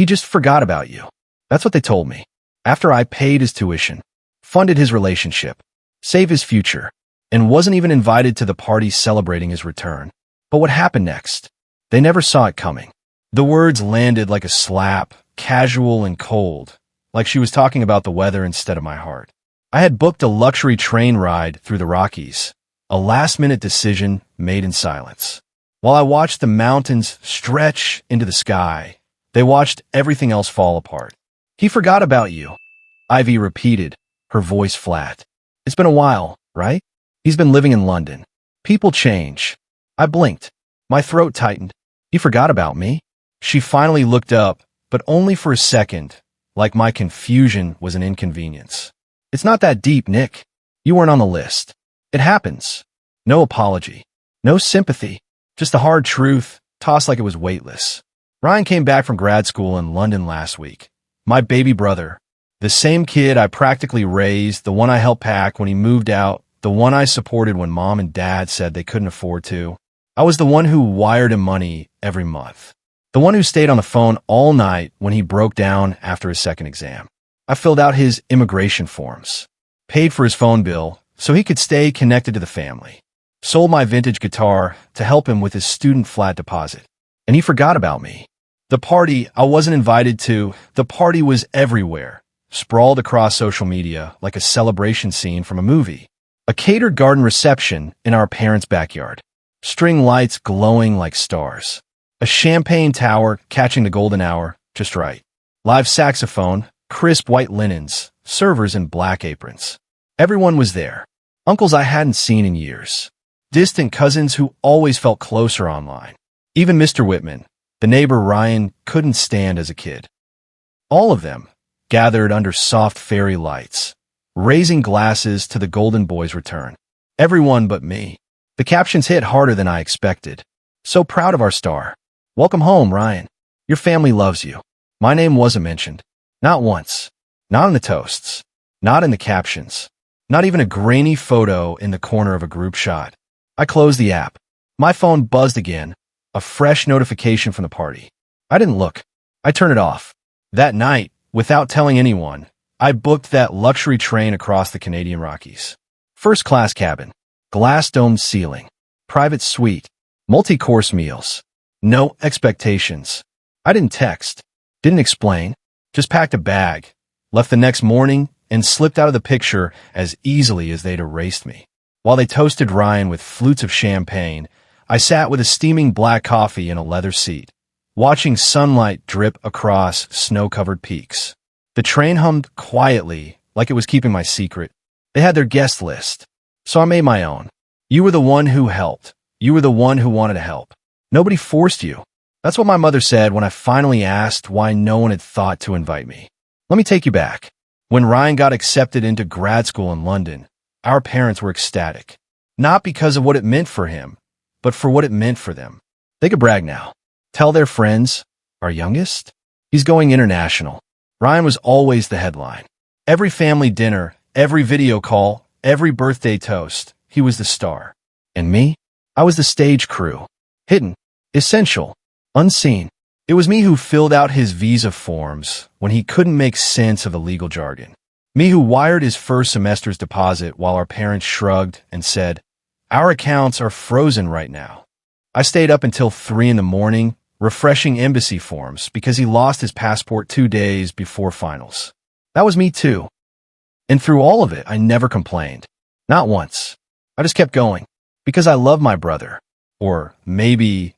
He just forgot about you. That's what they told me. After I paid his tuition, funded his relationship, saved his future, and wasn't even invited to the party celebrating his return. But what happened next? They never saw it coming. The words landed like a slap, casual and cold, like she was talking about the weather instead of my heart. I had booked a luxury train ride through the Rockies, a last-minute decision made in silence. While I watched the mountains stretch into the sky, they watched everything else fall apart. He forgot about you, Ivy repeated, her voice flat. It's been a while, right? He's been living in London. People change. I blinked. My throat tightened. He forgot about me? She finally looked up, but only for a second, like my confusion was an inconvenience. It's not that deep, Nick. You weren't on the list. It happens. No apology. No sympathy. Just the hard truth, tossed like it was weightless. Ryan came back from grad school in London last week. My baby brother. The same kid I practically raised, the one I helped pack when he moved out, the one I supported when mom and dad said they couldn't afford to. I was the one who wired him money every month. The one who stayed on the phone all night when he broke down after his second exam. I filled out his immigration forms, paid for his phone bill so he could stay connected to the family, sold my vintage guitar to help him with his student flat deposit. And he forgot about me. The party I wasn't invited to, the party was everywhere, sprawled across social media like a celebration scene from a movie. A catered garden reception in our parents' backyard. String lights glowing like stars. A champagne tower catching the golden hour just right. Live saxophone, crisp white linens, servers in black aprons. Everyone was there. Uncles I hadn't seen in years. Distant cousins who always felt closer online. Even Mr. Whitman, the neighbor Ryan couldn't stand as a kid. All of them gathered under soft fairy lights, raising glasses to the golden boy's return. Everyone but me. The captions hit harder than I expected. So proud of our star. Welcome home, Ryan. Your family loves you. My name wasn't mentioned. Not once. Not in the toasts. Not in the captions. Not even a grainy photo in the corner of a group shot. I closed the app. My phone buzzed again. A fresh notification from the party. I didn't look. I turned it off. That night, without telling anyone, I booked that luxury train across the Canadian Rockies. First-class cabin. Glass-domed ceiling. Private suite. Multi-course meals. No expectations. I didn't text. Didn't explain. Just packed a bag. Left the next morning and slipped out of the picture as easily as they'd erased me. While they toasted Ryan with flutes of champagne, I sat with a steaming black coffee in a leather seat, watching sunlight drip across snow-covered peaks. The train hummed quietly, like it was keeping my secret. They had their guest list, so I made my own. You were the one who helped. You were the one who wanted to help. Nobody forced you. That's what my mother said when I finally asked why no one had thought to invite me. Let me take you back. When Ryan got accepted into grad school in London, our parents were ecstatic. Not because of what it meant for him, but for what it meant for them. They could brag now. Tell their friends, our youngest, he's going international. Ryan was always the headline. Every family dinner, every video call, every birthday toast, he was the star. And me? I was the stage crew. Hidden, essential, unseen. It was me who filled out his visa forms when he couldn't make sense of the legal jargon. Me who wired his first semester's deposit while our parents shrugged and said, "Our accounts are frozen right now." I stayed up until 3 in the morning, refreshing embassy forms because he lost his passport 2 days before finals. That was me too. And through all of it, I never complained. Not once. I just kept going because I love my brother. Or maybe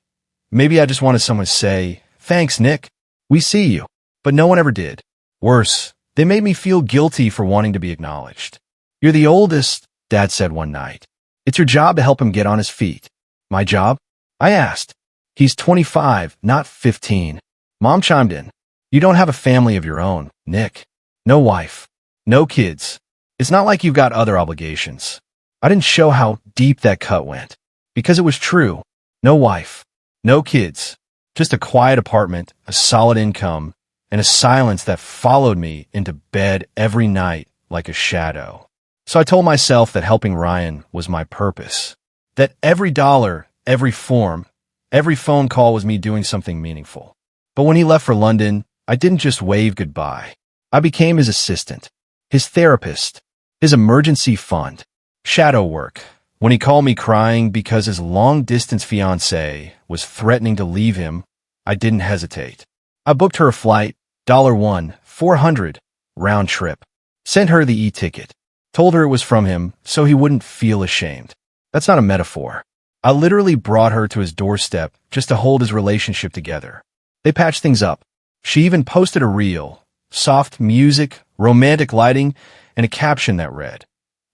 I just wanted someone to say, "Thanks, Nick. We see you." But no one ever did. Worse, they made me feel guilty for wanting to be acknowledged. "You're the oldest," Dad said one night. "It's your job to help him get on his feet." My job? I asked. "He's 25, not 15. Mom chimed in. "You don't have a family of your own, Nick. No wife. No kids. It's not like you've got other obligations." I didn't show how deep that cut went. Because it was true. No wife. No kids. Just a quiet apartment, a solid income, and a silence that followed me into bed every night like a shadow. So I told myself that helping Ryan was my purpose. That every dollar, every form, every phone call was me doing something meaningful. But when he left for London, I didn't just wave goodbye. I became his assistant, his therapist, his emergency fund, shadow work. When he called me crying because his long-distance fiancée was threatening to leave him, I didn't hesitate. I booked her a flight, $1, 400, round trip. Sent her the e-ticket. Told her it was from him so he wouldn't feel ashamed. That's not a metaphor. I literally brought her to his doorstep just to hold his relationship together. They patched things up. She even posted a reel, soft music, romantic lighting, and a caption that read,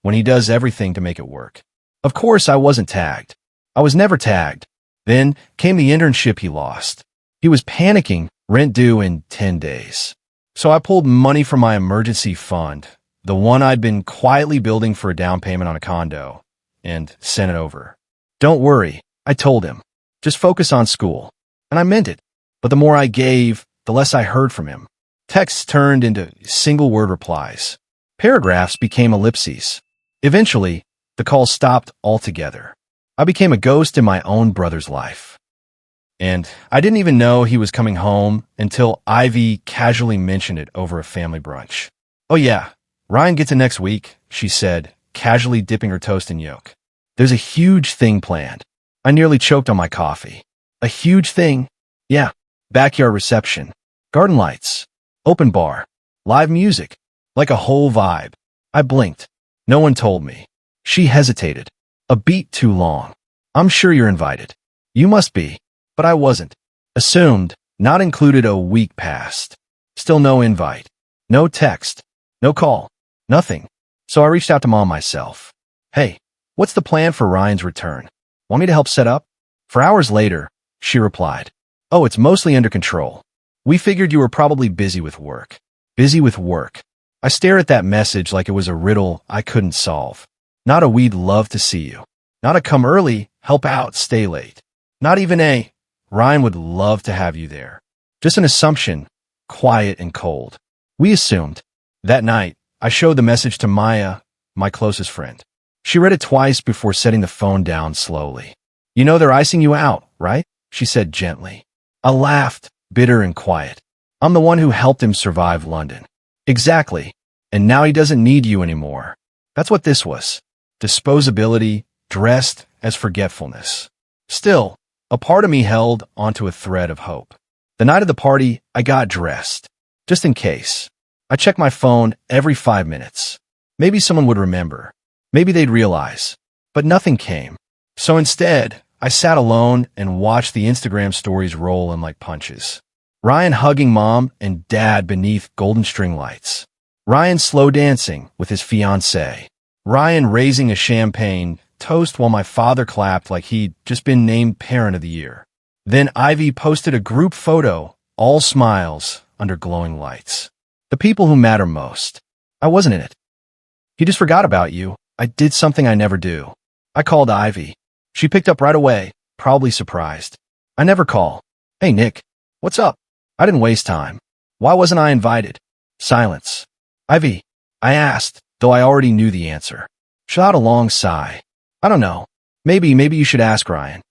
"When he does everything to make it work." Of course, I wasn't tagged. I was never tagged. Then came the internship he lost. He was panicking, rent due in 10 days. So I pulled money from my emergency fund, the one I'd been quietly building for a down payment on a condo, and sent it over. "Don't worry," I told him. "Just focus on school." And I meant it. But the more I gave, the less I heard from him. Texts turned into single-word replies. Paragraphs became ellipses. Eventually, the calls stopped altogether. I became a ghost in my own brother's life. And I didn't even know he was coming home until Ivy casually mentioned it over a family brunch. "Oh yeah, Ryan gets it next week," she said, casually dipping her toast in yolk. "There's a huge thing planned." I nearly choked on my coffee. A huge thing? Yeah. Backyard reception. Garden lights. Open bar. Live music. Like a whole vibe. I blinked. No one told me. She hesitated. "A beat too long. I'm sure you're invited." "You must be." But I wasn't. Assumed, not included. A week passed. Still no invite. No text. No call. Nothing. So I reached out to Mom myself. "Hey, what's the plan for Ryan's return? Want me to help set up?" For hours later, she replied, "Oh, it's mostly under control. We figured you were probably busy with work." Busy with work. I stared at that message like it was a riddle I couldn't solve. Not a "we'd love to see you." Not a "come early, help out, stay late." Not even a "Ryan would love to have you there." Just an assumption, quiet and cold. We assumed. That night, I showed the message to Maya, my closest friend. She read it twice before setting the phone down slowly. "You know they're icing you out, right?" she said gently. I laughed, bitter and quiet. "I'm the one who helped him survive London." "Exactly. And now he doesn't need you anymore." That's what this was. Disposability, dressed as forgetfulness. Still, a part of me held onto a thread of hope. The night of the party, I got dressed. Just in case. I checked my phone every 5 minutes. Maybe someone would remember. Maybe they'd realize. But nothing came. So instead, I sat alone and watched the Instagram stories roll in like punches. Ryan hugging Mom and Dad beneath golden string lights. Ryan slow dancing with his fiancée. Ryan raising a champagne toast while my father clapped like he'd just been named Parent of the Year. Then Ivy posted a group photo, all smiles, under glowing lights. The people who matter most. I wasn't in it. "He just forgot about you. I did something I never do." I called Ivy. She picked up right away, probably surprised. I never call. "Hey, Nick. What's up?" I didn't waste time. Why wasn't I invited? Silence. "Ivy," I asked, though I already knew the answer. She let out a long sigh. "I don't know. Maybe you should ask Ryan."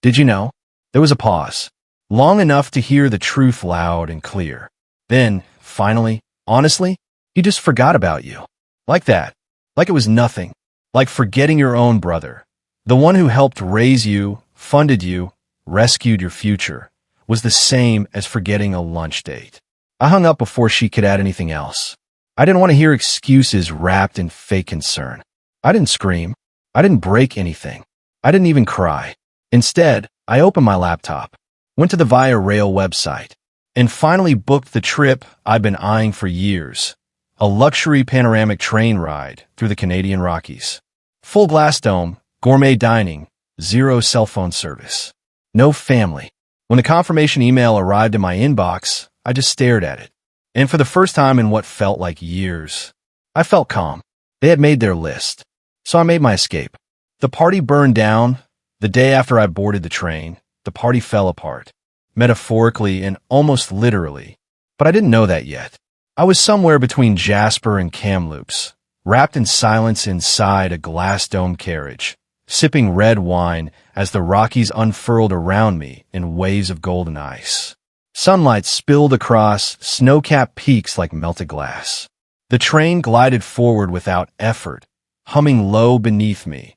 "Did you know?" There was a pause. Long enough to hear the truth loud and clear. Then, finally, "Honestly, he just forgot about you." Like that. Like it was nothing. Like forgetting your own brother. The one who helped raise you, funded you, rescued your future, was the same as forgetting a lunch date. I hung up before she could add anything else. I didn't want to hear excuses wrapped in fake concern. I didn't scream. I didn't break anything. I didn't even cry. Instead, I opened my laptop, went to the Via Rail website, and finally booked the trip I'd been eyeing for years. A luxury panoramic train ride through the Canadian Rockies. Full glass dome, gourmet dining, 0 cell phone service. No family. When the confirmation email arrived in my inbox, I just stared at it. And for the first time in what felt like years, I felt calm. They had made their list. So I made my escape. The party burned down. The day after I boarded the train, the party fell apart. Metaphorically and almost literally. But I didn't know that yet. I was somewhere between Jasper and Kamloops, wrapped in silence inside a glass-dome carriage, sipping red wine as the Rockies unfurled around me in waves of golden ice. Sunlight spilled across snow-capped peaks like melted glass. The train glided forward without effort, humming low beneath me,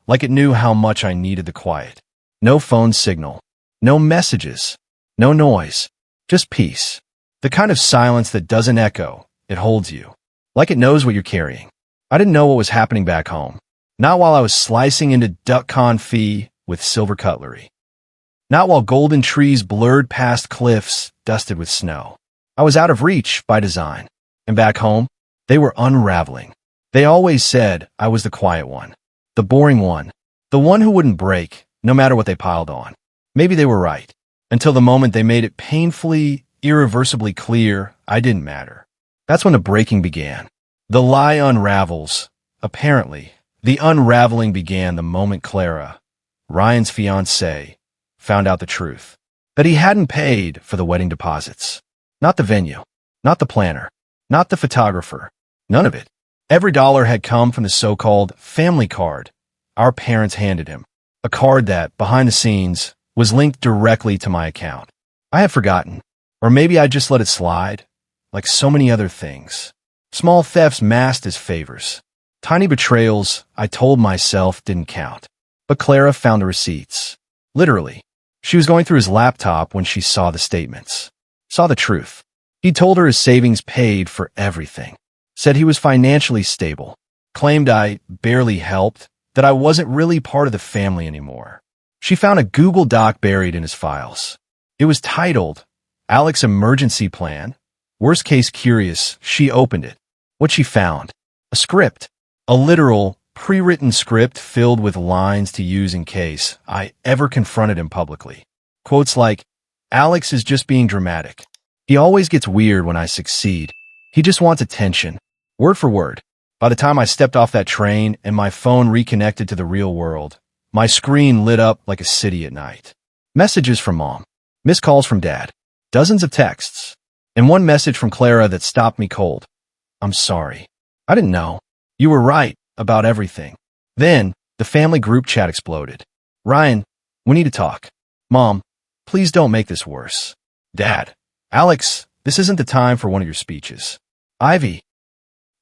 like it knew how much I needed the quiet. No phone signal, no messages, no noise, just peace. The kind of silence that doesn't echo, it holds you, like it knows what you're carrying. I didn't know what was happening back home, not while I was slicing into duck confit with silver cutlery. Not while golden trees blurred past cliffs dusted with snow. I was out of reach by design. And back home, they were unraveling. They always said I was the quiet one, the boring one, the one who wouldn't break, no matter what they piled on. Maybe they were right, until the moment they made it painfully, irreversibly clear I didn't matter. That's when the breaking began. The lie unravels. Apparently, the unraveling began the moment Clara, Ryan's fiancée, found out the truth. That he hadn't paid for the wedding deposits. Not the venue, not the planner, not the photographer, none of it. Every dollar had come from the so-called family card our parents handed him. A card that, behind the scenes, was linked directly to my account. I had forgotten, or maybe I just let it slide, like so many other things. Small thefts masked as favors. Tiny betrayals I told myself didn't count. But Clara found the receipts. Literally. She was going through his laptop when she saw the statements. Saw the truth. He told her his savings paid for everything. Said he was financially stable. Claimed I barely helped. That I wasn't really part of the family anymore. She found a Google Doc buried in his files. It was titled, Alex Emergency Plan. Worst case curious, she opened it. What she found? A script. A literal, pre-written script filled with lines to use in case I ever confronted him publicly. Quotes like, Alex is just being dramatic. He always gets weird when I succeed. He just wants attention. Word for word. By the time I stepped off that train and my phone reconnected to the real world, my screen lit up like a city at night. Messages from Mom. Missed calls from Dad. Dozens of texts. And one message from Clara that stopped me cold. I'm sorry. I didn't know. You were right about everything. Then, the family group chat exploded. Ryan, we need to talk. Mom, please don't make this worse. Dad, Alex, this isn't the time for one of your speeches. Ivy,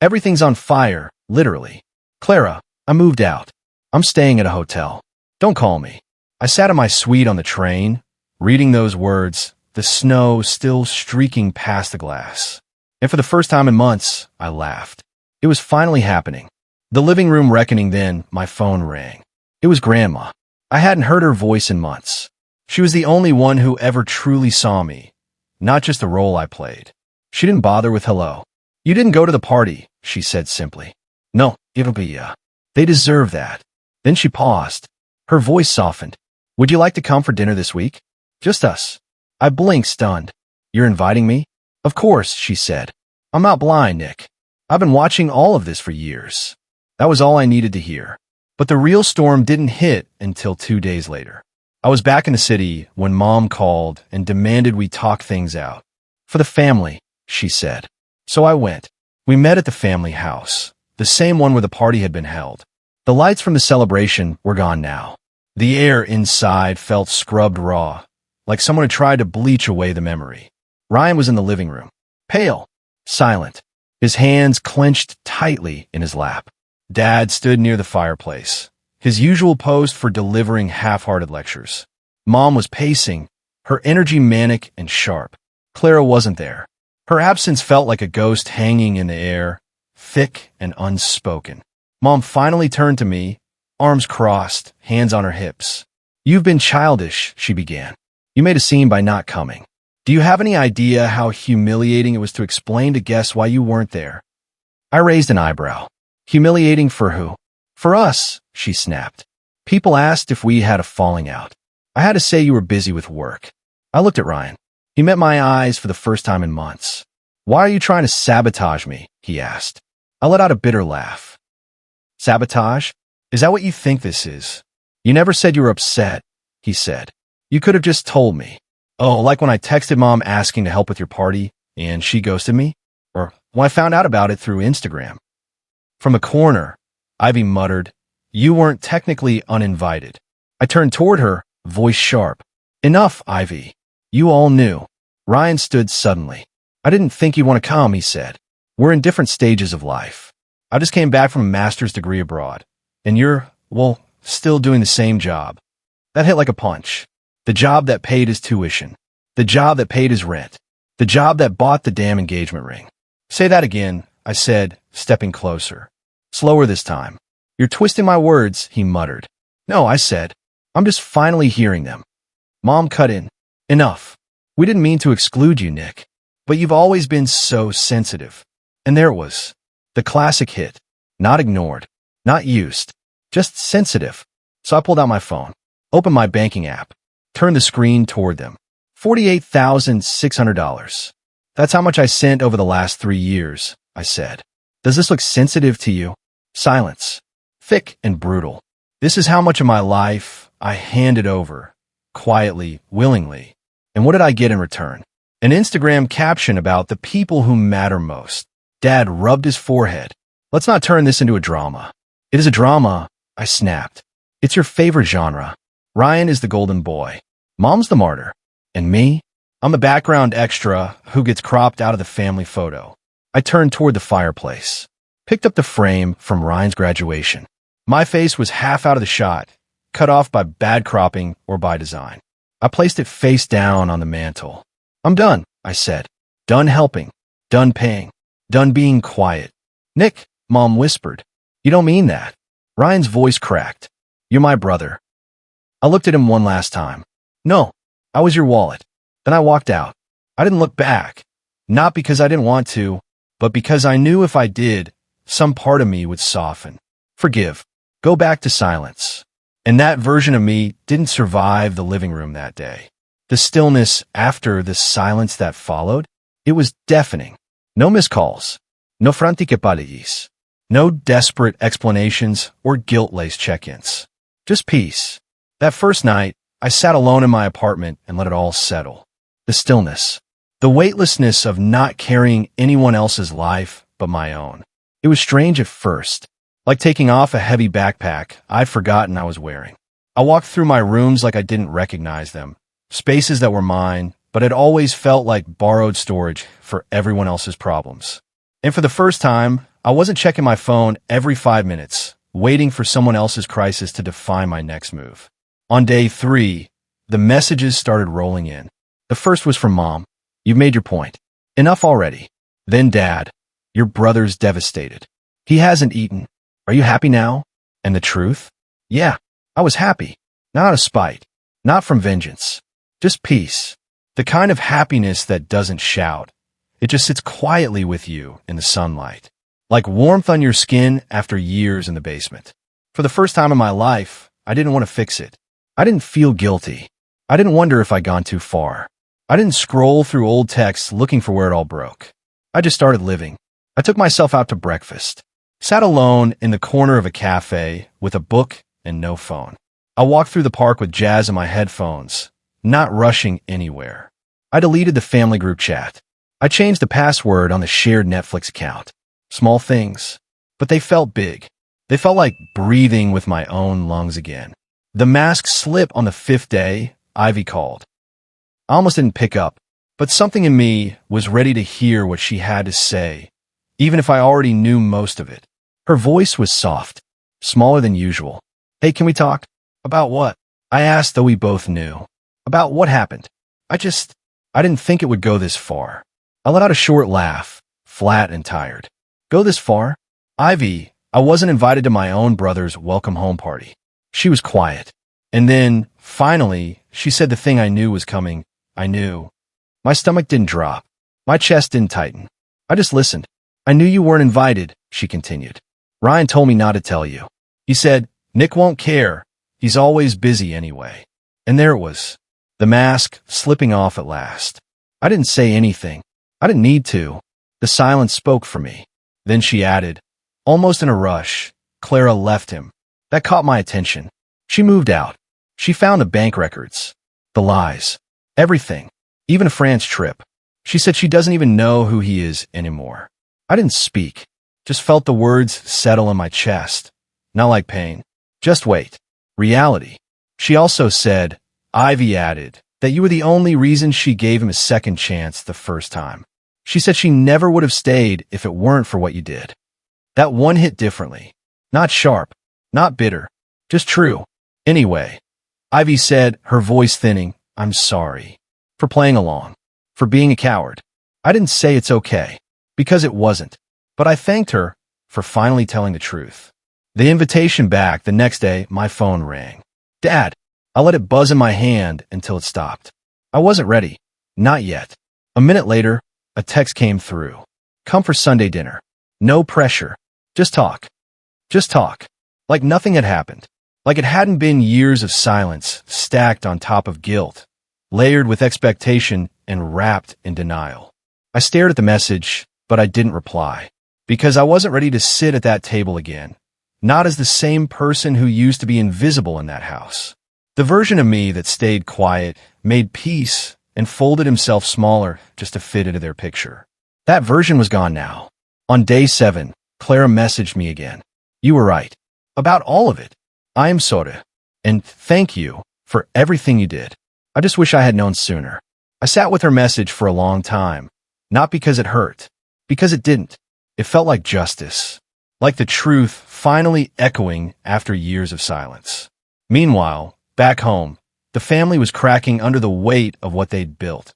everything's on fire, literally. Clara, I moved out. I'm staying at a hotel. Don't call me. I sat in my suite on the train, reading those words, the snow still streaking past the glass. And for the first time in months, I laughed. It was finally happening. The living room reckoning then, my phone rang. It was Grandma. I hadn't heard her voice in months. She was the only one who ever truly saw me, not just the role I played. She didn't bother with hello. You didn't go to the party, she said simply. No, it'll be, they deserve that. Then she paused. Her voice softened. Would you like to come for dinner this week? Just us. I blinked, stunned. You're inviting me? Of course, she said. I'm not blind, Nick. I've been watching all of this for years. That was all I needed to hear. But the real storm didn't hit until 2 days later. I was back in the city when Mom called and demanded we talk things out. For the family, she said. So I went. We met at the family house, the same one where the party had been held. The lights from the celebration were gone now. The air inside felt scrubbed raw, like someone had tried to bleach away the memory. Ryan was in the living room, pale, silent, his hands clenched tightly in his lap. Dad stood near the fireplace, his usual post for delivering half-hearted lectures. Mom was pacing, her energy manic and sharp. Clara wasn't there. Her absence felt like a ghost hanging in the air, thick and unspoken. Mom finally turned to me, arms crossed, hands on her hips. You've been childish, she began. You made a scene by not coming. Do you have any idea how humiliating it was to explain to guests why you weren't there? I raised an eyebrow. Humiliating for who? For us, she snapped. People asked if we had a falling out. I had to say you were busy with work. I looked at Ryan. He met my eyes for the first time in months. Why are you trying to sabotage me? He asked. I let out a bitter laugh. Sabotage? Is that what you think this is? You never said you were upset, he said. You could have just told me. Oh, like when I texted Mom asking to help with your party and she ghosted me? Or when I found out about it through Instagram. From a corner, Ivy muttered, You weren't technically uninvited. I turned toward her, voice sharp. Enough, Ivy. You all knew. Ryan stood suddenly. I didn't think you'd want to come, he said. We're in different stages of life. I just came back from a master's degree abroad. And you're, well, still doing the same job. That hit like a punch. The job that paid his tuition. The job that paid his rent. The job that bought the damn engagement ring. Say that again, I said, stepping closer. Slower this time. You're twisting my words, he muttered. No, I said. I'm just finally hearing them. Mom cut in. Enough. We didn't mean to exclude you, Nick. But you've always been so sensitive. And there it was. The classic hit. Not ignored. Not used. Just sensitive. So I pulled out my phone. Opened my banking app. Turned the screen toward them. $48,600. That's how much I sent over the last 3 years, I said. Does this look sensitive to you? Silence. Thick and brutal. This is how much of my life I handed over. Quietly, willingly. And what did I get in return? An Instagram caption about the people who matter most. Dad rubbed his forehead. Let's not turn this into a drama. It is a drama, I snapped. It's your favorite genre. Ryan is the golden boy. Mom's the martyr. And me? I'm the background extra who gets cropped out of the family photo. I turned toward the fireplace. Picked up the frame from Ryan's graduation. My face was half out of the shot, cut off by bad cropping or by design. I placed it face down on the mantel. I'm done, I said. Done helping. Done paying. Done being quiet. Nick, Mom whispered. You don't mean that. Ryan's voice cracked. You're my brother. I looked at him one last time. No, I was your wallet. Then I walked out. I didn't look back. Not because I didn't want to, but because I knew if I did, some part of me would soften. Forgive. Go back to silence. And that version of me didn't survive the living room that day. The stillness after the silence that followed, it was deafening. No missed calls. No frantiquepalillis. No desperate explanations or guilt-laced check-ins. Just peace. That first night, I sat alone in my apartment and let it all settle. The stillness. The weightlessness of not carrying anyone else's life but my own. It was strange at first. Like taking off a heavy backpack I'd forgotten I was wearing. I walked through my rooms like I didn't recognize them. Spaces that were mine, but it always felt like borrowed storage for everyone else's problems. And for the first time, I wasn't checking my phone every 5 minutes, waiting for someone else's crisis to define my next move. On day 3, the messages started rolling in. The first was from Mom. You've made your point. Enough already. Then Dad. Your brother's devastated. He hasn't eaten. Are you happy now? And the truth? Yeah, I was happy. Not out of spite. Not from vengeance. Just peace. The kind of happiness that doesn't shout. It just sits quietly with you in the sunlight. Like warmth on your skin after years in the basement. For the first time in my life, I didn't want to fix it. I didn't feel guilty. I didn't wonder if I'd gone too far. I didn't scroll through old texts looking for where it all broke. I just started living. I took myself out to breakfast. Sat alone in the corner of a cafe with a book and no phone. I walked through the park with jazz in my headphones, not rushing anywhere. I deleted the family group chat. I changed the password on the shared Netflix account. Small things, but they felt big. They felt like breathing with my own lungs again. The mask slipped on the 5th day. Ivy called. I almost didn't pick up, but something in me was ready to hear what she had to say, even if I already knew most of it. Her voice was soft, smaller than usual. Hey, can we talk? About what? I asked, though we both knew. About what happened. I didn't think it would go this far. I let out a short laugh, flat and tired. Go this far? Ivy, I wasn't invited to my own brother's welcome home party. She was quiet. And then, finally, she said the thing I knew was coming. I knew. My stomach didn't drop. My chest didn't tighten. I just listened. I knew you weren't invited, she continued. Ryan told me not to tell you. He said, Nick won't care. He's always busy anyway. And there it was. The mask slipping off at last. I didn't say anything. I didn't need to. The silence spoke for me. Then she added, almost in a rush, Clara left him. That caught my attention. She moved out. She found the bank records. The lies. Everything. Even a France trip. She said she doesn't even know who he is anymore. I didn't speak. Just felt the words settle in my chest. Not like pain. Just wait. Reality. She also said, Ivy added, that you were the only reason she gave him a second chance the first time. She said she never would have stayed if it weren't for what you did. That one hit differently. Not sharp, not bitter, just true. Anyway, Ivy said, her voice thinning, I'm sorry. For playing along. For being a coward. I didn't say it's okay. Because it wasn't. But I thanked her for finally telling the truth. The invitation back the next day, my phone rang. Dad. I let it buzz in my hand until it stopped. I wasn't ready. Not yet. A minute later, a text came through. Come for Sunday dinner. No pressure. Just talk. Just talk. Like nothing had happened. Like it hadn't been years of silence stacked on top of guilt, layered with expectation and wrapped in denial. I stared at the message, but I didn't reply. Because I wasn't ready to sit at that table again. Not as the same person who used to be invisible in that house. The version of me that stayed quiet, made peace, and folded himself smaller just to fit into their picture. That version was gone now. On day 7, Clara messaged me again. You were right. About all of it. I am sorry. And thank you for everything you did. I just wish I had known sooner. I sat with her message for a long time. Not because it hurt. Because it didn't. It felt like justice. Like the truth finally echoing after years of silence. Meanwhile, back home, the family was cracking under the weight of what they'd built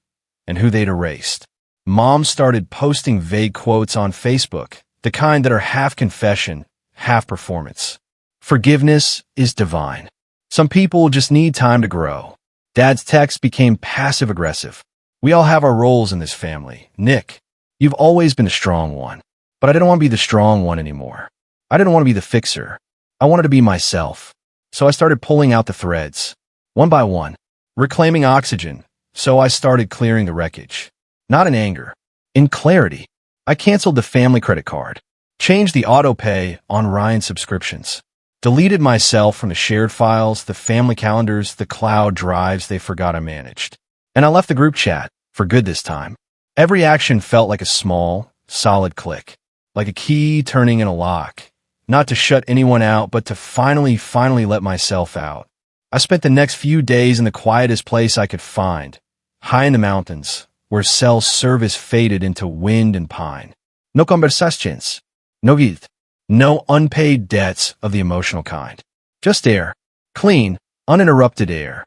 and who they'd erased. Mom started posting vague quotes on Facebook, the kind that are half confession, half performance. Forgiveness is divine. Some people just need time to grow. Dad's text became passive-aggressive. We all have our roles in this family. Nick, you've always been a strong one. But I didn't want to be the strong one anymore. I didn't want to be the fixer. I wanted to be myself. So I started pulling out the threads. One by one. Reclaiming oxygen. So I started clearing the wreckage. Not in anger. In clarity. I canceled the family credit card. Changed the auto-pay on Ryan's subscriptions. Deleted myself from the shared files, the family calendars, the cloud drives they forgot I managed. And I left the group chat. For good this time. Every action felt like a small, solid click. Like a key turning in a lock. Not to shut anyone out, but to finally let myself out. I spent the next few days in the quietest place I could find. High in the mountains, where cell service faded into wind and pine. No conversations. No guilt. No unpaid debts of the emotional kind. Just air. Clean, uninterrupted air.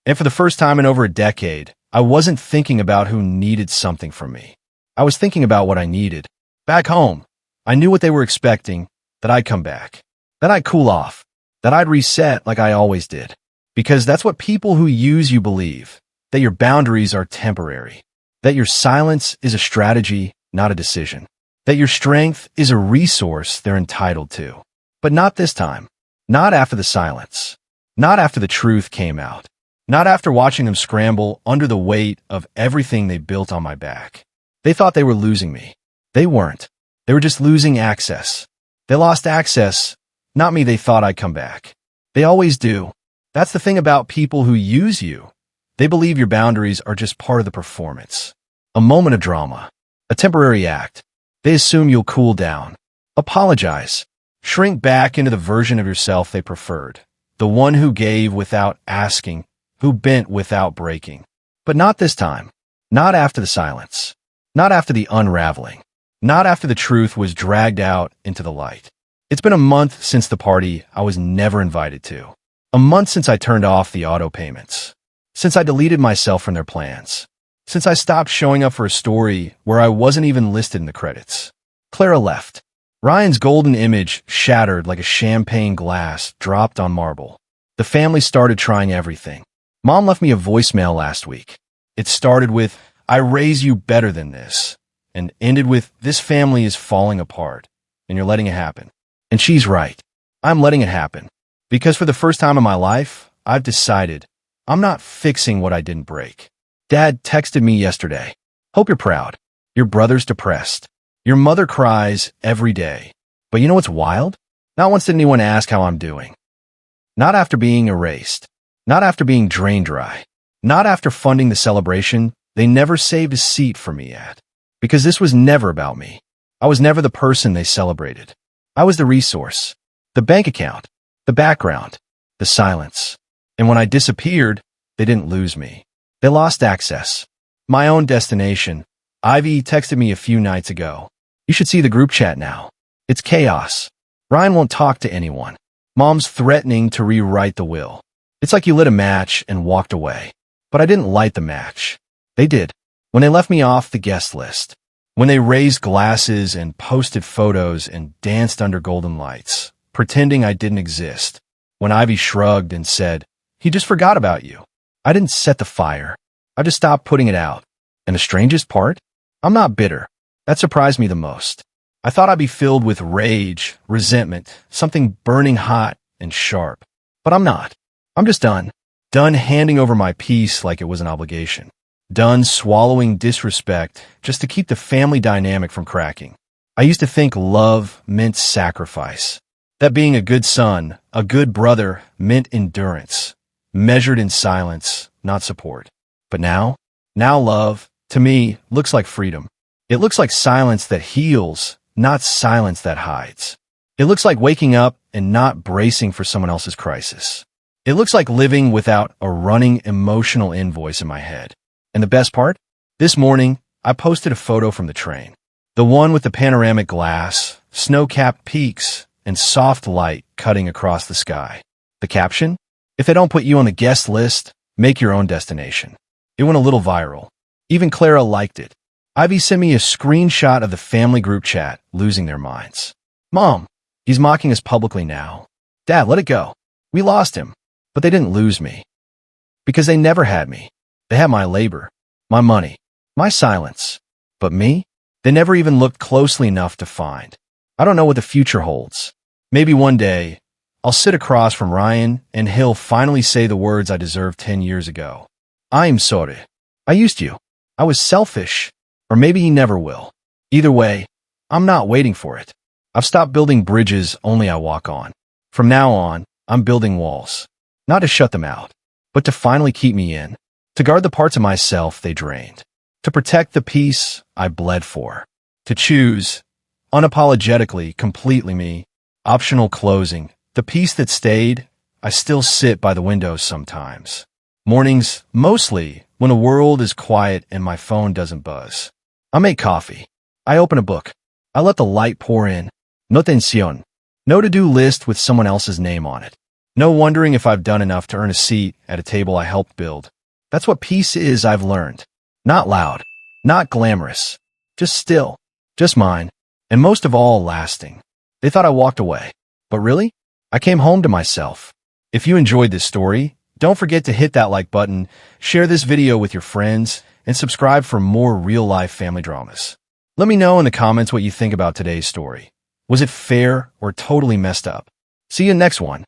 And for the first time in over a decade, I wasn't thinking about who needed something from me. I was thinking about what I needed. Back home, I knew what they were expecting, that I'd come back, that I'd cool off, that I'd reset like I always did. Because that's what people who use you believe, that your boundaries are temporary, that your silence is a strategy, not a decision, that your strength is a resource they're entitled to. But not this time. Not after the silence. Not after the truth came out. Not after watching them scramble under the weight of everything they built on my back. They thought they were losing me. They weren't. They were just losing access. They lost access, not me. They thought I'd come back. They always do. That's the thing about people who use you. They believe your boundaries are just part of the performance. A moment of drama. A temporary act. They assume you'll cool down. Apologize. Shrink back into the version of yourself they preferred. The one who gave without asking, who bent without breaking. But not this time. Not after the silence. Not after the unraveling. Not after the truth was dragged out into the light. It's been a month since the party I was never invited to. A month since I turned off the auto payments. Since I deleted myself from their plans. Since I stopped showing up for a story where I wasn't even listed in the credits. Clara left. Ryan's golden image shattered like a champagne glass dropped on marble. The family started trying everything. Mom left me a voicemail last week. It started with, I raise you better than this, and ended with, this family is falling apart, and you're letting it happen. And she's right. I'm letting it happen. Because for the first time in my life, I've decided I'm not fixing what I didn't break. Dad texted me yesterday. Hope you're proud. Your brother's depressed. Your mother cries every day. But you know what's wild? Not once did anyone ask how I'm doing. Not after being erased. Not after being drained dry. Not after funding the celebration they never saved a seat for me at. Because this was never about me. I was never the person they celebrated. I was the resource. The bank account. The background. The silence. And when I disappeared, they didn't lose me. They lost access. My own destination. Ivy texted me a few nights ago. You should see the group chat now. It's chaos. Ryan won't talk to anyone. Mom's threatening to rewrite the will. It's like you lit a match and walked away. But I didn't light the match. They did. When they left me off the guest list. When they raised glasses and posted photos and danced under golden lights, pretending I didn't exist. When Ivy shrugged and said, "He just forgot about you." I didn't set the fire. I just stopped putting it out. And the strangest part? I'm not bitter. That surprised me the most. I thought I'd be filled with rage, resentment, something burning hot and sharp. But I'm not. I'm just done. Done handing over my peace like it was an obligation. Done swallowing disrespect just to keep the family dynamic from cracking. I used to think love meant sacrifice. That being a good son, a good brother, meant endurance. Measured in silence, not support. But now love, to me, looks like freedom. It looks like silence that heals, not silence that hides. It looks like waking up and not bracing for someone else's crisis. It looks like living without a running emotional invoice in my head. And the best part? This morning, I posted a photo from the train. The one with the panoramic glass, snow-capped peaks, and soft light cutting across the sky. The caption? If they don't put you on the guest list, make your own destination. It went a little viral. Even Clara liked it. Ivy sent me a screenshot of the family group chat, losing their minds. Mom, he's mocking us publicly now. Dad, let it go. We lost him. But they didn't lose me. Because they never had me. They had my labor, my money, my silence. But me? They never even looked closely enough to find. I don't know what the future holds. Maybe one day, I'll sit across from Ryan and he'll finally say the words I deserved 10 years ago. I'm sorry. I used you. I was selfish. Or maybe he never will. Either way, I'm not waiting for it. I've stopped building bridges only I walk on. From now on, I'm building walls. Not to shut them out, but to finally keep me in. To guard the parts of myself they drained. To protect the peace I bled for. To choose, unapologetically, completely me, optional closing. The peace that stayed, I still sit by the window sometimes. Mornings, mostly, when the world is quiet and my phone doesn't buzz. I make coffee. I open a book. I let the light pour in. No tensión. No to-do list with someone else's name on it. No wondering if I've done enough to earn a seat at a table I helped build. That's what peace is, I've learned. Not loud. Not glamorous. Just still. Just mine. And most of all, lasting. They thought I walked away. But really? I came home to myself. If you enjoyed this story, don't forget to hit that like button, share this video with your friends, and subscribe for more real-life family dramas. Let me know in the comments what you think about today's story. Was it fair or totally messed up? See you next one.